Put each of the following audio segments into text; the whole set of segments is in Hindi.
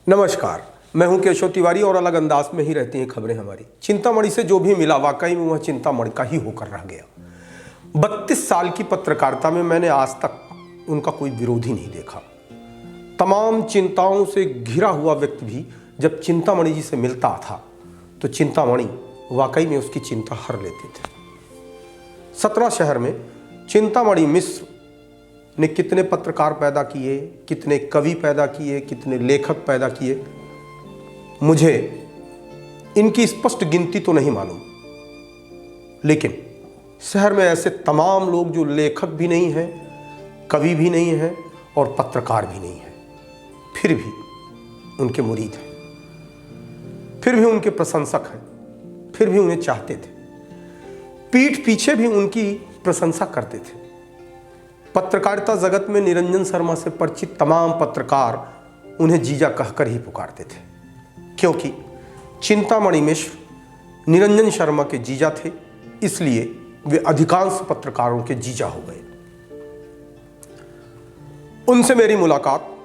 नमस्कार, मैं हूं केशव तिवारी और अलग अंदाज में ही रहती हैं खबरें हमारी। चिंतामणि से जो भी मिला वाकई में वह चिंतामणि का ही होकर रह गया। 32 साल की पत्रकारिता में मैंने आज तक उनका कोई विरोधी नहीं देखा। तमाम चिंताओं से घिरा हुआ व्यक्ति भी जब चिंतामणि जी से मिलता था तो चिंतामणि वाकई में उसकी चिंता हर लेते थे। सतना शहर में चिंतामणि मिश्र ने कितने पत्रकार पैदा किए, कितने कवि पैदा किए, कितने लेखक पैदा किए, मुझे इनकी स्पष्ट गिनती तो नहीं मालूम, लेकिन शहर में ऐसे तमाम लोग जो लेखक भी नहीं हैं, कवि भी नहीं हैं और पत्रकार भी नहीं हैं, फिर भी उनके मुरीद हैं, फिर भी उनके प्रशंसक हैं, फिर भी उन्हें चाहते थे, पीठ पीछे भी उनकी प्रशंसा करते थे। पत्रकारिता जगत में निरंजन शर्मा से परिचित तमाम पत्रकार उन्हें जीजा कहकर ही पुकारते थे, क्योंकि चिंतामणि मिश्र निरंजन शर्मा के जीजा थे, इसलिए वे अधिकांश पत्रकारों के जीजा हो गए। उनसे मेरी मुलाकात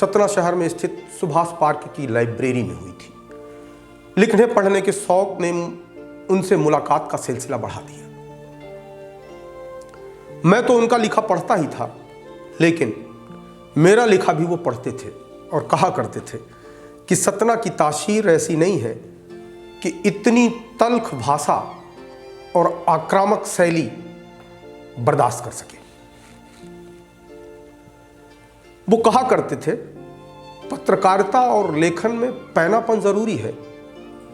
सतना शहर में स्थित सुभाष पार्क की लाइब्रेरी में हुई थी। लिखने पढ़ने के शौक ने उनसे मुलाकात का सिलसिला बढ़ा दिया। मैं तो उनका लिखा पढ़ता ही था, लेकिन मेरा लिखा भी वो पढ़ते थे और कहा करते थे कि सतना की तासीर ऐसी नहीं है कि इतनी तल्ख भाषा और आक्रामक शैली बर्दाश्त कर सके। वो कहा करते थे पत्रकारिता और लेखन में पैनापन जरूरी है,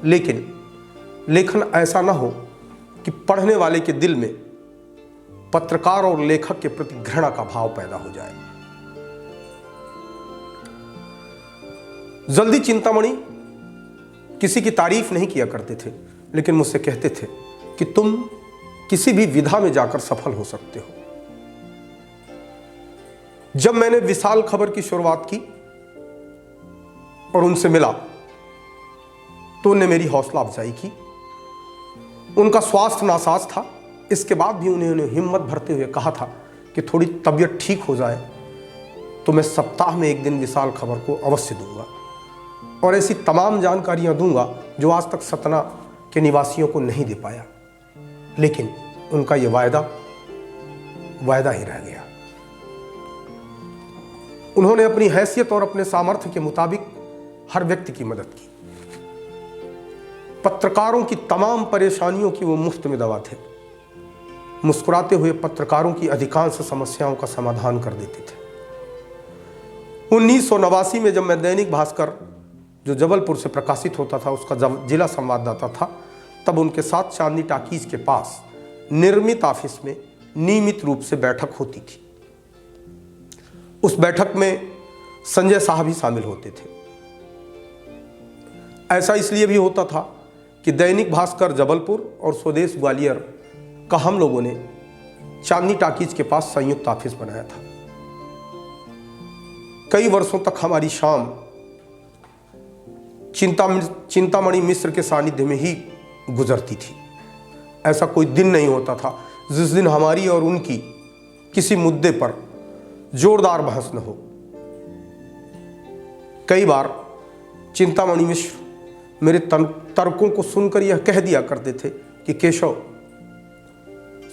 लेकिन लेखन ऐसा ना हो कि पढ़ने वाले के दिल में पत्रकार और लेखक के प्रति घृणा का भाव पैदा हो जाए। जल्दी चिंतामणि किसी की तारीफ नहीं किया करते थे, लेकिन मुझसे कहते थे कि तुम किसी भी विधा में जाकर सफल हो सकते हो। जब मैंने विशाल खबर की शुरुआत की और उनसे मिला तो उन्होंने मेरी हौसला अफजाई की। उनका स्वास्थ्य नासाज था, इसके बाद भी उन्हें हिम्मत भरते हुए कहा था कि थोड़ी तबीयत ठीक हो जाए तो मैं सप्ताह में एक दिन विशाल खबर को अवश्य दूंगा और ऐसी तमाम जानकारियां दूंगा जो आज तक सतना के निवासियों को नहीं दे पाया। लेकिन उनका यह वायदा ही रह गया। उन्होंने अपनी हैसियत और अपने सामर्थ्य के मुताबिक हर व्यक्ति की मदद की। पत्रकारों की तमाम परेशानियों की वो मुफ्त में दवा थे। मुस्कुराते हुए पत्रकारों की अधिकांश समस्याओं का समाधान कर देते थे। 1989 में जब मैं दैनिक भास्कर जो जबलपुर से प्रकाशित होता था उसका जिला संवाददाता था, तब उनके साथ चांदनी टाकीज के पास निर्मित ऑफिस में नियमित रूप से बैठक होती थी। उस बैठक में संजय साहब भी शामिल होते थे। ऐसा इसलिए भी होता था कि दैनिक भास्कर जबलपुर और स्वदेश ग्वालियर का हम लोगों ने चांदनी टाकीज के पास संयुक्त ऑफिस बनाया था। कई वर्षों तक हमारी शाम चिंतामणि मिश्र के सानिध्य में ही गुजरती थी। ऐसा कोई दिन नहीं होता था जिस दिन हमारी और उनकी किसी मुद्दे पर जोरदार बहस न हो। कई बार चिंतामणि मिश्र मेरे तर्कों को सुनकर यह कह दिया करते थे कि केशव,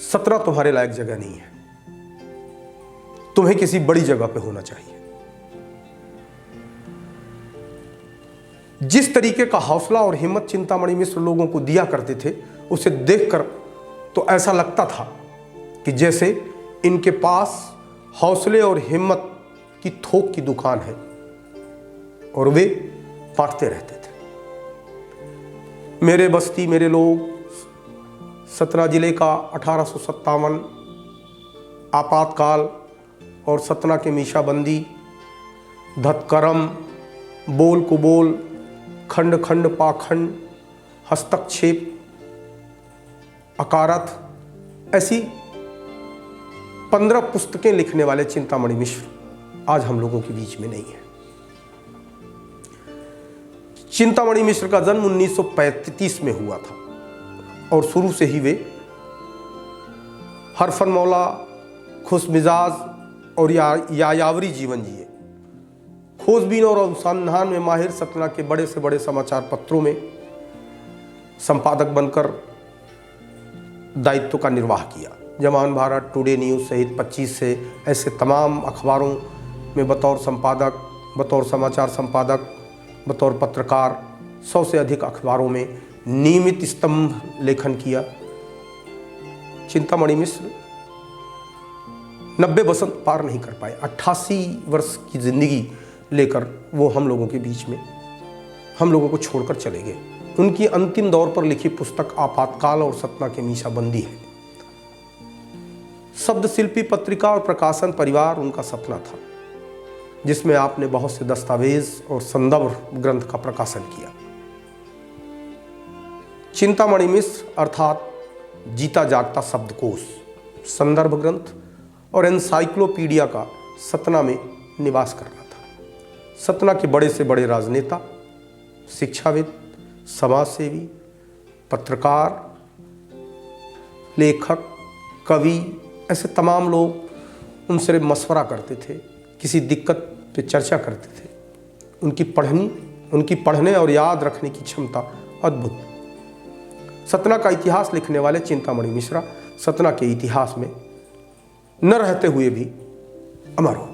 सतना तुम्हारे लायक जगह नहीं है, तुम्हें किसी बड़ी जगह पे होना चाहिए। जिस तरीके का हौसला और हिम्मत चिंतामणि मिश्र लोगों को दिया करते थे, उसे देखकर तो ऐसा लगता था कि जैसे इनके पास हौसले और हिम्मत की थोक की दुकान है और वे बांटते रहते थे। मेरे बस्ती मेरे लोग सतना जिले का 1857 आपातकाल और सतना के मीशाबंदी, धतकरम, बोल कुबोल, खंड खंड पाखंड, हस्तक्षेप, अकारथ, ऐसी 15 पुस्तकें लिखने वाले चिंतामणि मिश्र आज हम लोगों के बीच में नहीं है। चिंतामणि मिश्र का जन्म 1935 में हुआ था और शुरू से ही वे हरफन मौला, खुश मिजाज और यायावरी जीवन जिए। खोजबीन और अनुसंधान में माहिर, सतना के बड़े से बड़े समाचार पत्रों में संपादक बनकर दायित्व का निर्वाह किया। जमान भारत, टुडे न्यूज़ सहित 25 से ऐसे तमाम अखबारों में बतौर संपादक, बतौर समाचार संपादक, बतौर पत्रकार 100 से अधिक अखबारों में नियमित स्तंभ लेखन किया। चिंतामणि मिश्र 90 वसंत पार नहीं कर पाए। 88 वर्ष की जिंदगी लेकर वो हम लोगों के बीच में, हम लोगों को छोड़कर चले गए। उनकी अंतिम दौर पर लिखी पुस्तक आपातकाल और सतना के मीसाबंदी है। शब्द शिल्पी पत्रिका और प्रकाशन परिवार उनका सपना था, जिसमें आपने बहुत से दस्तावेज और संदर्भ ग्रंथ का प्रकाशन किया। चिंतामणि मिश्र अर्थात जीता जागता शब्दकोश, संदर्भ ग्रंथ और एनसाइक्लोपीडिया का सतना में निवास करना था। सतना के बड़े से बड़े राजनेता, शिक्षाविद, समाजसेवी, पत्रकार, लेखक, कवि, ऐसे तमाम लोग उनसे मशवरा करते थे, किसी दिक्कत पे चर्चा करते थे। उनकी पढ़ने और याद रखने की क्षमता अद्भुत। सतना का इतिहास लिखने वाले चिंतामणि मिश्रा सतना के इतिहास में न रहते हुए भी अमर हो।